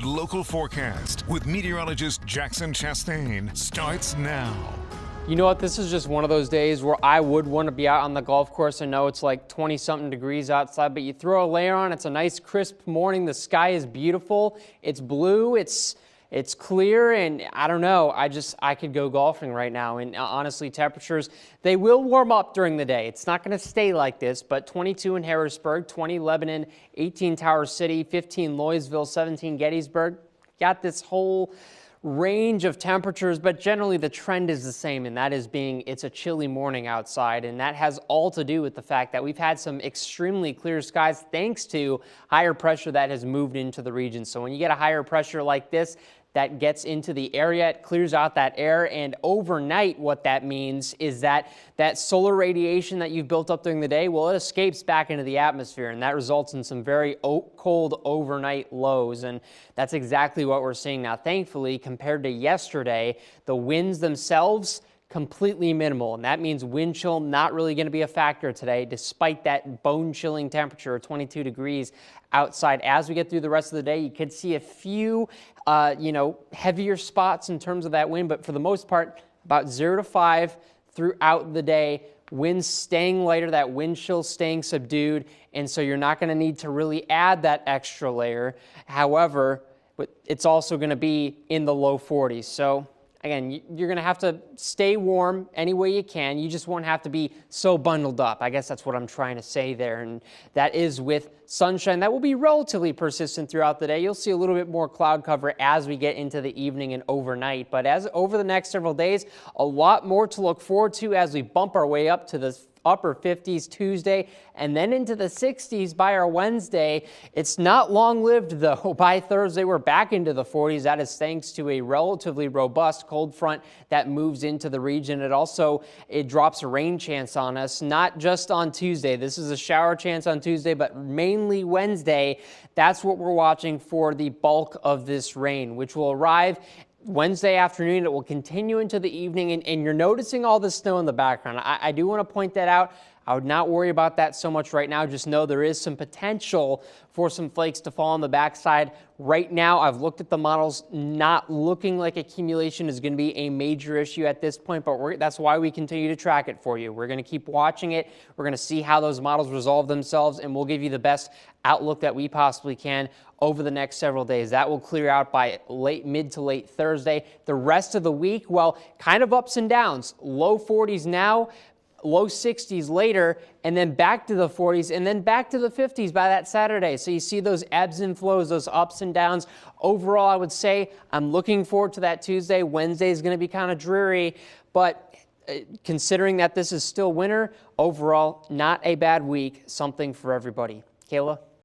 local forecast with meteorologist Jackson Chastain starts now. You know what, this is just one of those days where I would want to be out on the golf course. I know it's like 20-something degrees outside, but you throw a layer on, it's a nice crisp morning, the sky is beautiful, it's blue, it's clear, and I don't know, I could go golfing right now. And honestly, temperatures, they will warm up during the day. It's not going to stay like this, but 22 in Harrisburg, 20 Lebanon, 18 Tower City, 15 Louisville, 17 Gettysburg. Got this whole range of temperatures, but generally the trend is the same, and that is it's a chilly morning outside, and that has all to do with the fact that we've had some extremely clear skies thanks to higher pressure that has moved into the region. So when you get a higher pressure like this that gets into the area, it clears out that air, and overnight what that means is that solar radiation that you've built up during the day, well, it escapes back into the atmosphere, and that results in some very cold overnight lows, and that's exactly what we're seeing now. Thankfully, compared to yesterday, the winds themselves completely minimal, and that means wind chill not really going to be a factor today, despite that bone-chilling temperature of 22 degrees outside. As we get through the rest of the day, you could see a few heavier spots in terms of that wind, but for the most part, about 0 to 5 throughout the day. Winds staying lighter, that wind chill staying subdued, and so you're not going to need to really add that extra layer. However, it's also going to be in the low 40s. So again, you're going to have to stay warm any way you can. You just won't have to be so bundled up. I guess that's what I'm trying to say there. And that is with sunshine that will be relatively persistent throughout the day. You'll see a little bit more cloud cover as we get into the evening and overnight. But as over the next several days, a lot more to look forward to as we bump our way up to the upper 50s Tuesday and then into the 60s by our Wednesday. It's not long-lived though. By Thursday, we're back into the 40s. That is thanks to a relatively robust cold front that moves into the region. It drops a rain chance on us, not just on Tuesday. This is a shower chance on Tuesday, but mainly Wednesday. That's what we're watching for, the bulk of this rain, which will arrive Wednesday afternoon. It will continue into the evening, and you're noticing all the snow in the background. I do want to point that out. I would not worry about that so much right now. Just know there is some potential for some flakes to fall on the backside. Right now, I've looked at the models, not looking like accumulation is going to be a major issue at this point, but that's why we continue to track it for you. We're going to keep watching it. We're going to see how those models resolve themselves, and we'll give you the best outlook that we possibly can over the next several days. That will clear out by mid to late Thursday. The rest of the week, well, kind of ups and downs. Low 40s now, low 60s later, and then back to the 40s, and then back to the 50s by that Saturday. So you see those ebbs and flows, those ups and downs. Overall, I would say I'm looking forward to that Tuesday. Wednesday is going to be kind of dreary, but considering that this is still winter, overall, not a bad week, something for everybody. Kayla?